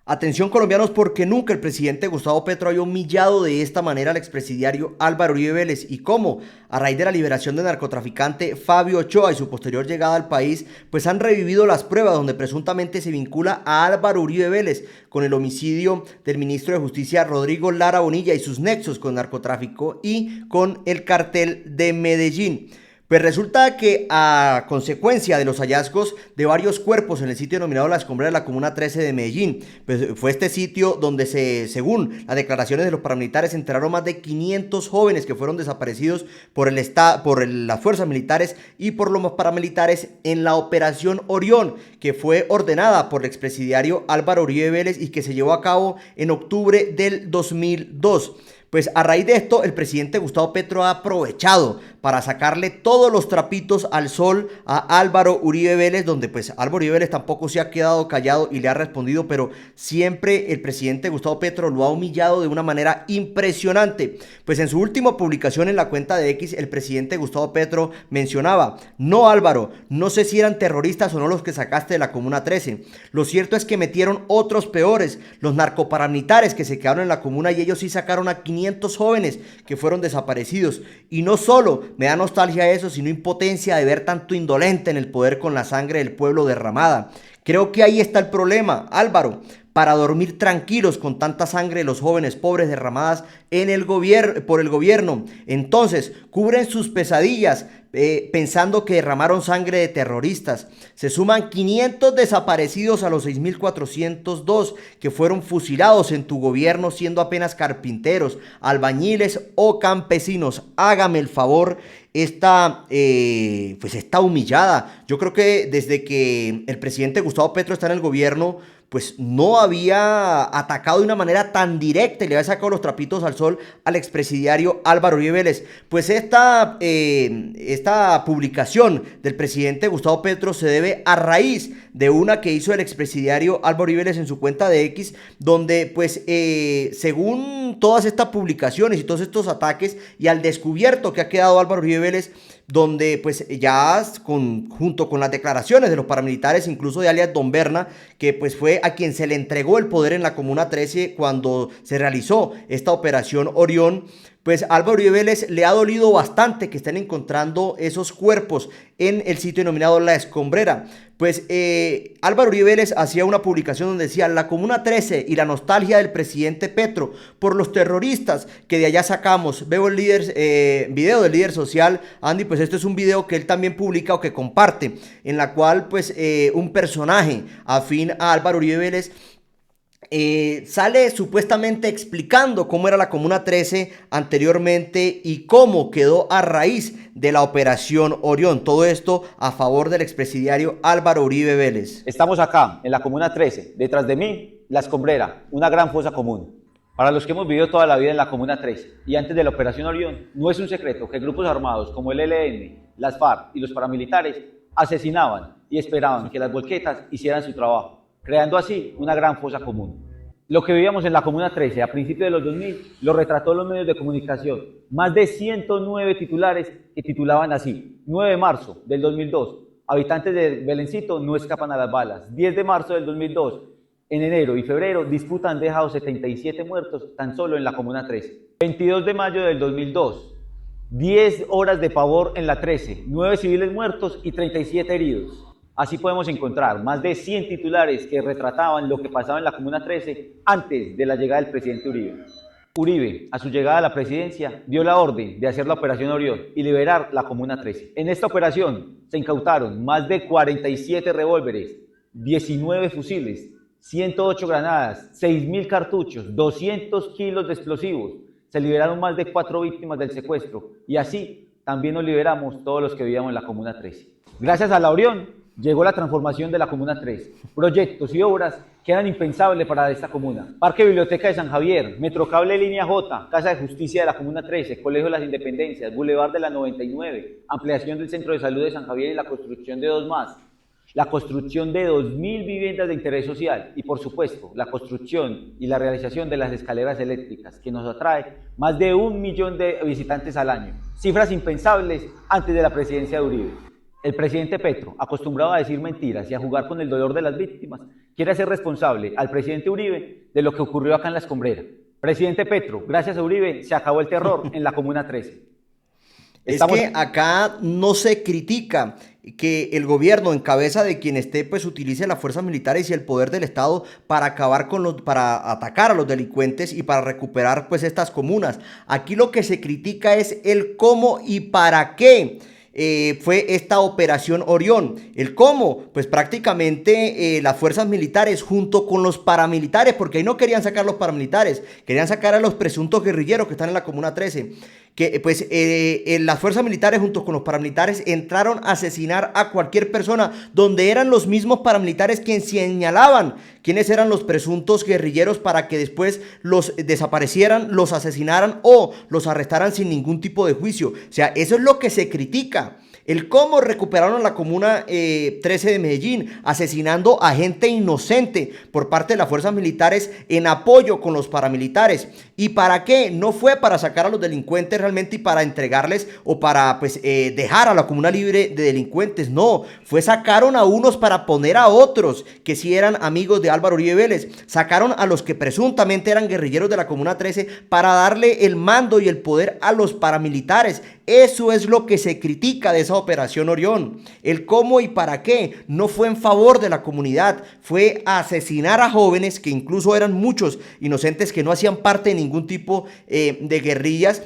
Atención colombianos, porque nunca el presidente Gustavo Petro había humillado de esta manera al expresidiario Álvaro Uribe Vélez. ¿Y cómo? A raíz de la liberación del narcotraficante Fabio Ochoa y su posterior llegada al país, pues han revivido las pruebas donde presuntamente se vincula a Álvaro Uribe Vélez con el homicidio del ministro de Justicia Rodrigo Lara Bonilla y sus nexos con el narcotráfico y con el cartel de Medellín. Pues resulta que a consecuencia de los hallazgos de varios cuerpos en el sitio denominado La Escombrera de la Comuna 13 de Medellín, pues fue este sitio donde según las declaraciones de los paramilitares, se enteraron más de 500 jóvenes que fueron desaparecidos por las fuerzas militares y por los paramilitares en la Operación Orión, que fue ordenada por el expresidiario Álvaro Uribe Vélez y que se llevó a cabo en octubre del 2002. Pues a raíz de esto, el presidente Gustavo Petro ha aprovechado para sacarle todos los trapitos al sol a Álvaro Uribe Vélez, donde pues Álvaro Uribe Vélez tampoco se ha quedado callado y le ha respondido, pero siempre el presidente Gustavo Petro lo ha humillado de una manera impresionante. Pues en su última publicación en la cuenta de X, el presidente Gustavo Petro mencionaba: no, Álvaro, no sé si eran terroristas o no los que sacaste de la Comuna 13. Lo cierto es que metieron otros peores, los narcoparamilitares que se quedaron en la comuna, y ellos sí sacaron a 500 jóvenes que fueron desaparecidos. Y no solo me da nostalgia eso, sino impotencia de ver tanto indolente en el poder con la sangre del pueblo derramada. Creo que ahí está el problema, Álvaro, para dormir tranquilos con tanta sangre de los jóvenes pobres derramadas por el gobierno. Entonces, cubren sus pesadillas pensando que derramaron sangre de terroristas. Se suman 500 desaparecidos a los 6.402 que fueron fusilados en tu gobierno siendo apenas carpinteros, albañiles o campesinos. Hágame el favor. Pues está humillada. Yo creo que desde que el presidente Gustavo Petro está en el gobierno, pues no había atacado de una manera tan directa y le había sacado los trapitos al sol al expresidiario Álvaro Uribe Vélez. Pues esta publicación del presidente Gustavo Petro se debe a raíz de una que hizo el expresidiario Álvaro Uribe Vélez en su cuenta de X, donde pues según todas estas publicaciones y todos estos ataques y al descubierto que ha quedado Álvaro Uribe Vélez, donde pues ya junto con las declaraciones de los paramilitares, incluso de alias Don Berna, que pues fue a quien se le entregó el poder en la Comuna 13 cuando se realizó esta Operación Orión, pues Álvaro Uribe Vélez le ha dolido bastante que estén encontrando esos cuerpos en el sitio denominado La Escombrera. Pues Álvaro Uribe Vélez hacía una publicación donde decía: la Comuna 13 y la nostalgia del presidente Petro por los terroristas que de allá sacamos. Veo el video del líder social, Andy, pues este es un video que él también publica o que comparte, en la cual pues un personaje afín a Álvaro Uribe Vélez sale supuestamente explicando cómo era la Comuna 13 anteriormente y cómo quedó a raíz de la Operación Orión. Todo esto a favor del expresidiario Álvaro Uribe Vélez. Estamos acá, en la Comuna 13. Detrás de mí, La Escombrera, una gran fosa común. Para los que hemos vivido toda la vida en la Comuna 13 y antes de la Operación Orión, no es un secreto que grupos armados como el ELN, las FARC y los paramilitares asesinaban y esperaban que las volquetas hicieran su trabajo, creando así una gran fosa común. Lo que vivíamos en la Comuna 13 a principios de los 2000 lo retrató los medios de comunicación. Más de 109 titulares que titulaban así: 9 de marzo del 2002, habitantes de Belencito no escapan a las balas. 10 de marzo del 2002, en enero y febrero, disputas han dejado 77 muertos tan solo en la Comuna 13. 22 de mayo del 2002, 10 horas de pavor en la 13, 9 civiles muertos y 37 heridos. Así podemos encontrar más de 100 titulares que retrataban lo que pasaba en la Comuna 13 antes de la llegada del presidente Uribe. Uribe, a su llegada a la presidencia, dio la orden de hacer la Operación Orión y liberar la Comuna 13. En esta operación se incautaron más de 47 revólveres, 19 fusiles, 108 granadas, 6.000 cartuchos, 200 kilos de explosivos. Se liberaron más de 4 víctimas del secuestro y así también nos liberamos todos los que vivíamos en la Comuna 13. Gracias a la Orión llegó la transformación de la Comuna 13. Proyectos y obras que eran impensables para esta comuna. Parque Biblioteca de San Javier, Metrocable Línea J, Casa de Justicia de la Comuna 13, Colegio de las Independencias, Boulevard de la 99, ampliación del Centro de Salud de San Javier y la construcción de 2 más. La construcción de 2.000 viviendas de interés social y, por supuesto, la construcción y la realización de las escaleras eléctricas, que nos atrae más de 1 millón de visitantes al año. Cifras impensables antes de la presidencia de Uribe. El presidente Petro, acostumbrado a decir mentiras y a jugar con el dolor de las víctimas, quiere hacer responsable al presidente Uribe de lo que ocurrió acá en La Escombrera. Presidente Petro, gracias a Uribe se acabó el terror en la Comuna 13. Es que acá no se critica que el gobierno en cabeza de quien esté pues utilice las fuerzas militares y el poder del Estado para acabar para atacar a los delincuentes y para recuperar pues estas comunas. Aquí lo que se critica es el cómo y para qué fue esta operación Orión. ¿El cómo? Pues prácticamente las fuerzas militares junto con los paramilitares, porque ahí no querían sacar los paramilitares, querían sacar a los presuntos guerrilleros que están en la Comuna 13. Que pues las fuerzas militares junto con los paramilitares entraron a asesinar a cualquier persona, donde eran los mismos paramilitares quienes señalaban quiénes eran los presuntos guerrilleros para que después los desaparecieran, los asesinaran o los arrestaran sin ningún tipo de juicio. O sea, eso es lo que se critica. El cómo recuperaron la Comuna 13 de Medellín, asesinando a gente inocente por parte de las fuerzas militares en apoyo con los paramilitares. ¿Y para qué? No fue para sacar a los delincuentes realmente y para entregarles o para pues dejar a la comuna libre de delincuentes. No, sacaron a unos para poner a otros que sí eran amigos de Álvaro Uribe Vélez. Sacaron a los que presuntamente eran guerrilleros de la Comuna 13 para darle el mando y el poder a los paramilitares. Eso es lo que se critica de esa operación Orión. El cómo y para qué no fue en favor de la comunidad, fue asesinar a jóvenes que incluso eran muchos inocentes que no hacían parte de ningún tipo de guerrillas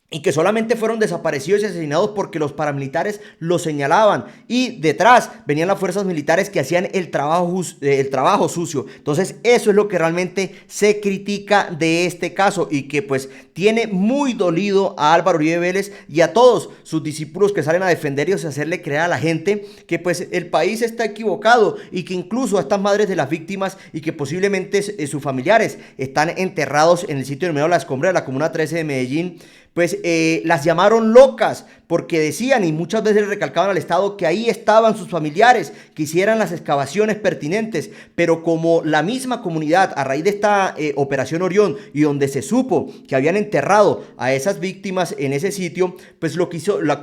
y que solamente fueron desaparecidos y asesinados porque los paramilitares los señalaban y detrás venían las fuerzas militares que hacían el trabajo sucio. Entonces eso es lo que realmente se critica de este caso y que pues tiene muy dolido a Álvaro Uribe Vélez y a todos sus discípulos que salen a defender y a hacerle creer a la gente que pues el país está equivocado y que incluso a estas madres de las víctimas y que posiblemente sus familiares están enterrados en el sitio denominado La Escombrera, la Comuna 13 de Medellín, pues las llamaron locas porque decían y muchas veces le recalcaban al Estado que ahí estaban sus familiares, que hicieran las excavaciones pertinentes, pero como la misma comunidad a raíz de esta operación Orión y donde se supo que habían enterrado a esas víctimas en ese sitio, pues lo que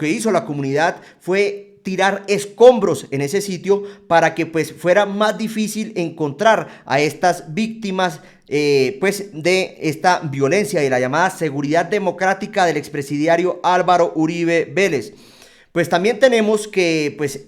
hizo la comunidad fue tirar escombros en ese sitio para que pues fuera más difícil encontrar a estas víctimas pues de esta violencia y la llamada seguridad democrática del expresidiario Álvaro Uribe Vélez. Pues también tenemos que pues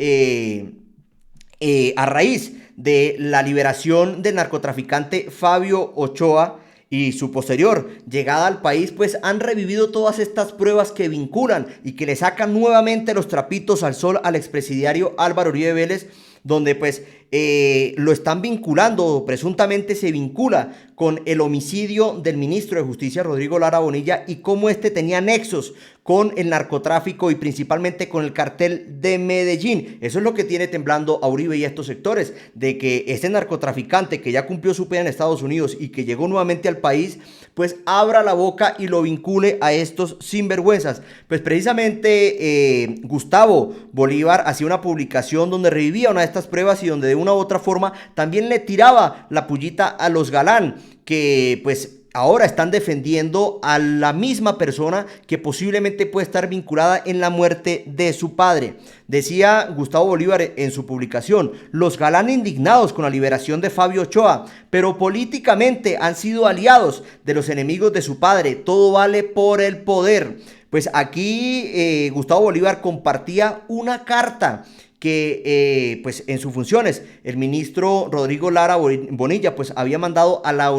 a raíz de la liberación del narcotraficante Fabio Ochoa y su posterior llegada al país, pues han revivido todas estas pruebas que vinculan y que le sacan nuevamente los trapitos al sol al expresidiario Álvaro Uribe Vélez, donde pues lo están vinculando, presuntamente se vincula con el homicidio del ministro de Justicia Rodrigo Lara Bonilla y cómo este tenía nexos con el narcotráfico y principalmente con el cartel de Medellín. Eso es lo que tiene temblando a Uribe y a estos sectores, de que este narcotraficante que ya cumplió su pena en Estados Unidos y que llegó nuevamente al país, pues abra la boca y lo vincule a estos sinvergüenzas. Pues precisamente Gustavo Bolívar hacía una publicación donde revivía una de estas pruebas y donde de una u otra forma también le tiraba la pullita a los Galán, que pues ahora están defendiendo a la misma persona que posiblemente puede estar vinculada en la muerte de su padre. Decía Gustavo Bolívar en su publicación: los Galán indignados con la liberación de Fabio Ochoa, pero políticamente han sido aliados de los enemigos de su padre. Todo vale por el poder. Pues aquí Gustavo Bolívar compartía una carta que pues en sus funciones el ministro Rodrigo Lara Bonilla pues había mandado a la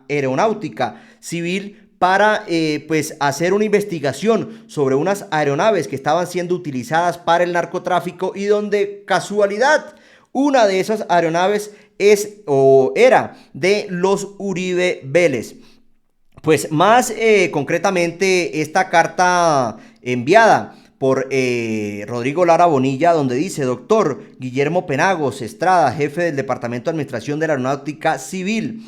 aeronáutica civil para pues hacer una investigación sobre unas aeronaves que estaban siendo utilizadas para el narcotráfico y donde casualidad una de esas aeronaves era de los Uribe Vélez. Pues más concretamente esta carta enviada por Rodrigo Lara Bonilla, donde dice: doctor Guillermo Penagos Estrada, jefe del Departamento de Administración de la Aeronáutica Civil,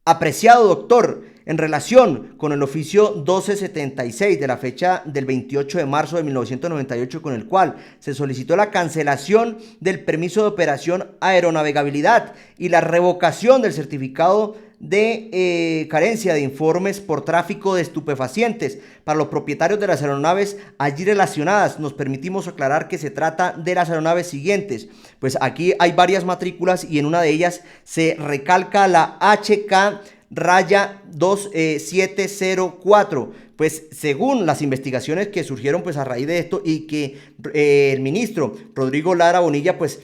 apreciado doctor, En relación con el oficio 1276 de la fecha del 28 de marzo de 1998, con el cual se solicitó la cancelación del permiso de operación aeronavegabilidad y la revocación del certificado de carencia de informes por tráfico de estupefacientes para los propietarios de las aeronaves allí relacionadas, nos permitimos aclarar que se trata de las aeronaves siguientes. Pues aquí hay varias matrículas y en una de ellas se recalca la HK raya 2704. Pues según las investigaciones que surgieron pues a raíz de esto y que el ministro Rodrigo Lara Bonilla pues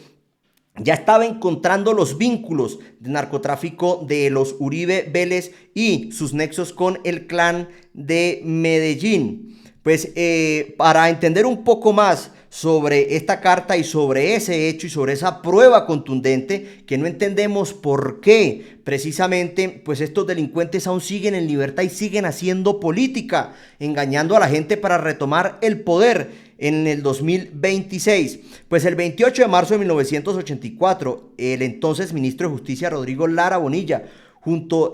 ya estaba encontrando los vínculos de narcotráfico de los Uribe Vélez y sus nexos con el clan de Medellín. Pues para entender un poco más sobre esta carta y sobre ese hecho y sobre esa prueba contundente, que no entendemos por qué precisamente pues estos delincuentes aún siguen en libertad y siguen haciendo política, engañando a la gente para retomar el poder en el 2026. Pues el 28 de marzo de 1984, el entonces ministro de Justicia Rodrigo Lara Bonilla, justo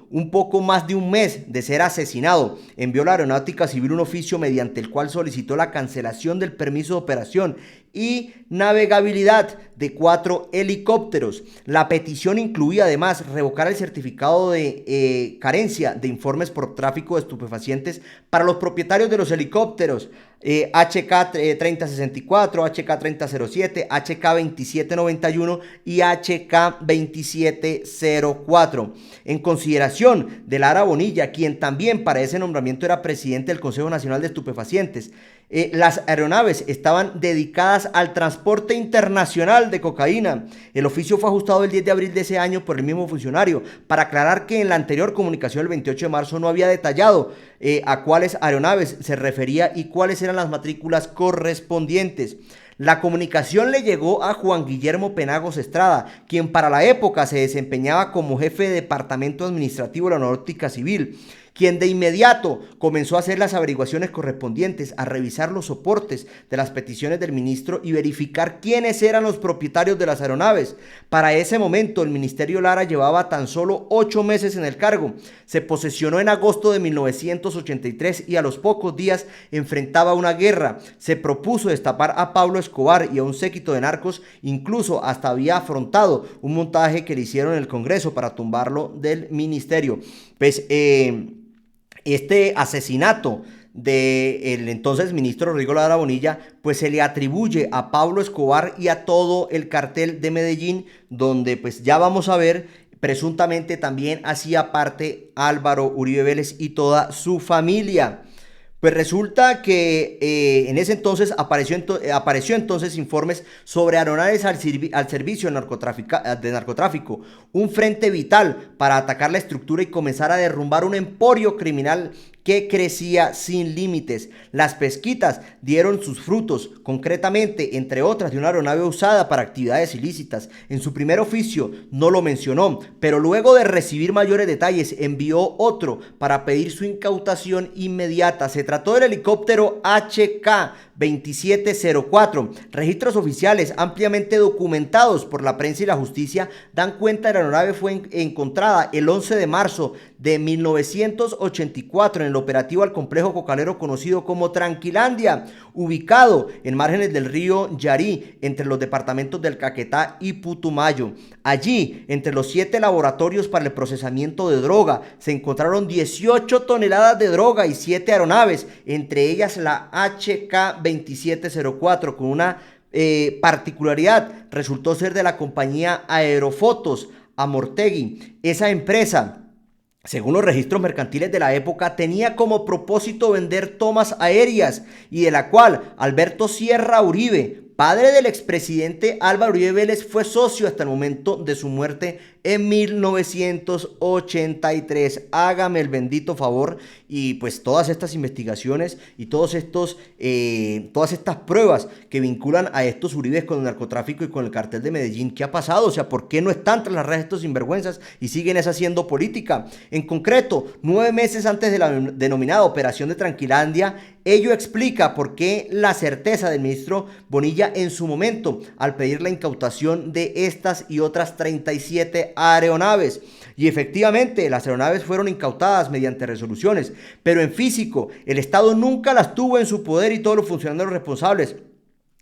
un poco más de un mes de ser asesinado, envió a la Aeronáutica Civil un oficio mediante el cual solicitó la cancelación del permiso de operación y navegabilidad de 4 helicópteros. La petición incluía además revocar el certificado de carencia de informes por tráfico de estupefacientes para los propietarios de los helicópteros HK 3064, HK 3007, HK 2791 y HK 2704. En consideración de Lara Bonilla, quien también para ese nombramiento era presidente del Consejo Nacional de Estupefacientes, las aeronaves estaban dedicadas al transporte internacional de cocaína. El oficio fue ajustado el 10 de abril de ese año por el mismo funcionario para aclarar que en la anterior comunicación el 28 de marzo no había detallado a cuáles aeronaves se refería y cuáles eran las matrículas correspondientes. La comunicación le llegó a Juan Guillermo Penagos Estrada, quien para la época se desempeñaba como jefe de departamento administrativo de la Aeronáutica Civil, quien de inmediato comenzó a hacer las averiguaciones correspondientes, a revisar los soportes de las peticiones del ministro y verificar quiénes eran los propietarios de las aeronaves. Para ese momento, el ministerio Lara llevaba tan solo 8 meses en el cargo. Se posesionó en agosto de 1983 y a los pocos días enfrentaba una guerra. Se propuso destapar a Pablo Escobar y a un séquito de narcos, incluso hasta había afrontado un montaje que le hicieron en el Congreso para tumbarlo del ministerio. Pues este asesinato del entonces ministro Rodrigo Lara Bonilla, pues se le atribuye a Pablo Escobar y a todo el cartel de Medellín, donde pues ya vamos a ver, presuntamente también hacía parte Álvaro Uribe Vélez y toda su familia. Pues resulta que en ese entonces apareció entonces informes sobre aeronaves al servicio de narcotráfico, un frente vital para atacar la estructura y comenzar a derrumbar un emporio criminal que crecía sin límites. Las pesquitas dieron sus frutos, concretamente, entre otras, de una aeronave usada para actividades ilícitas. En su primer oficio no lo mencionó, pero luego de recibir mayores detalles envió otro para pedir su incautación inmediata. Se trató del helicóptero HK 2704. Registros oficiales ampliamente documentados por la prensa y la justicia dan cuenta de la aeronave fue encontrada el 11 de marzo de 1984 en el operativo al complejo cocalero conocido como Tranquilandia, ubicado en márgenes del río Yarí, entre los departamentos del Caquetá y Putumayo. Allí, entre los 7 laboratorios para el procesamiento de droga, se encontraron 18 toneladas de droga y 7 aeronaves, entre ellas la HK 2704, con una particularidad, resultó ser de la compañía Aerofotos Amortegui. Esa empresa, según los registros mercantiles de la época, tenía como propósito vender tomas aéreas y de la cual Alberto Sierra Uribe, padre del expresidente Álvaro Uribe Vélez, fue socio hasta el momento de su muerte en 1983. Hágame el bendito favor y pues todas estas investigaciones y todas estas pruebas que vinculan a estos Uribes con el narcotráfico y con el cartel de Medellín. ¿Qué ha pasado? O sea, ¿por qué no están tras las redes estos sinvergüenzas y siguen haciendo política? En concreto, 9 meses antes de la denominada Operación de Tranquilandia, ello explica por qué la certeza del ministro Bonilla Fiscalía en su momento al pedir la incautación de estas y otras 37 aeronaves. Y efectivamente, las aeronaves fueron incautadas mediante resoluciones, pero en físico, el Estado nunca las tuvo en su poder y todos los funcionarios responsables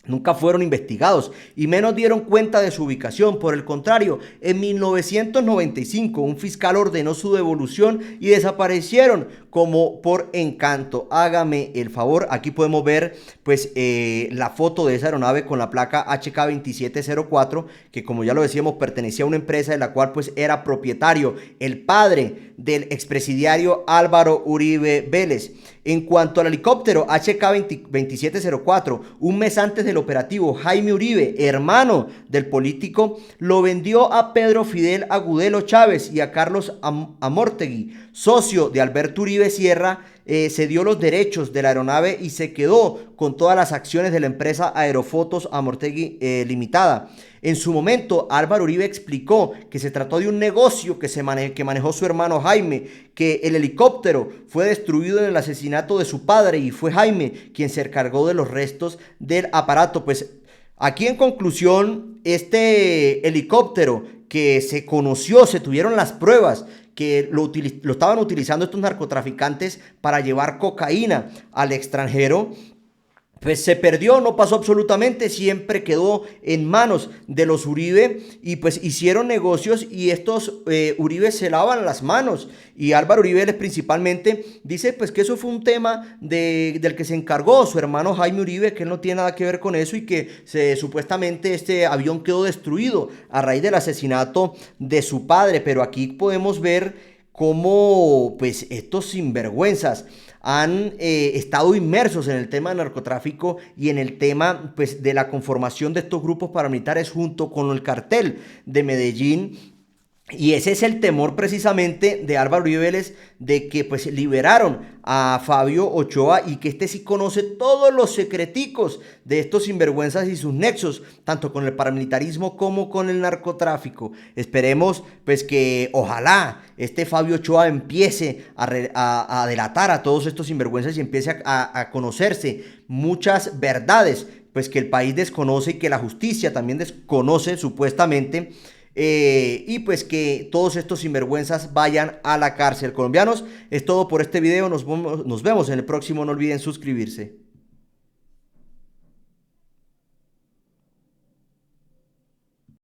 nunca fueron investigados y menos dieron cuenta de su ubicación. Por el contrario, en 1995 un fiscal ordenó su devolución y desaparecieron como por encanto. Hágame el favor, aquí podemos ver pues la foto de esa aeronave con la placa HK2704, que como ya lo decíamos pertenecía a una empresa de la cual pues era propietario el padre del expresidiario Álvaro Uribe Vélez. En cuanto al helicóptero HK2704, un mes antes del operativo, Jaime Uribe, hermano del político, lo vendió a Pedro Fidel Agudelo Chávez y a Carlos Amortegui, socio de Alberto Uribe Sierra. Se dio los derechos de la aeronave y se quedó con todas las acciones de la empresa Aerofotos Amortegui Limitada. En su momento, Álvaro Uribe explicó que se trató de un negocio que manejó su hermano Jaime, que el helicóptero fue destruido en el asesinato de su padre y fue Jaime quien se encargó de los restos del aparato. Pues aquí en conclusión, este helicóptero que se conoció, se tuvieron las pruebas que lo estaban utilizando estos narcotraficantes para llevar cocaína al extranjero, pues se perdió, no pasó absolutamente, siempre quedó en manos de los Uribe y pues hicieron negocios y estos Uribe se lavan las manos y Álvaro Uribe principalmente dice pues que eso fue un tema del que se encargó su hermano Jaime Uribe, que él no tiene nada que ver con eso y que supuestamente este avión quedó destruido a raíz del asesinato de su padre. Pero aquí podemos ver cómo pues estos sinvergüenzas han estado inmersos en el tema del narcotráfico y en el tema pues, de la conformación de estos grupos paramilitares junto con el cartel de Medellín. Y ese es el temor precisamente de Álvaro Uribe Vélez, de que pues liberaron a Fabio Ochoa y que este sí conoce todos los secreticos de estos sinvergüenzas y sus nexos, tanto con el paramilitarismo como con el narcotráfico. Esperemos pues que ojalá este Fabio Ochoa empiece a delatar a todos estos sinvergüenzas y empiece a conocerse muchas verdades pues que el país desconoce y que la justicia también desconoce supuestamente. Y pues que todos estos sinvergüenzas vayan a la cárcel. Colombianos, es todo por este video. Nos vemos en el próximo. No olviden suscribirse.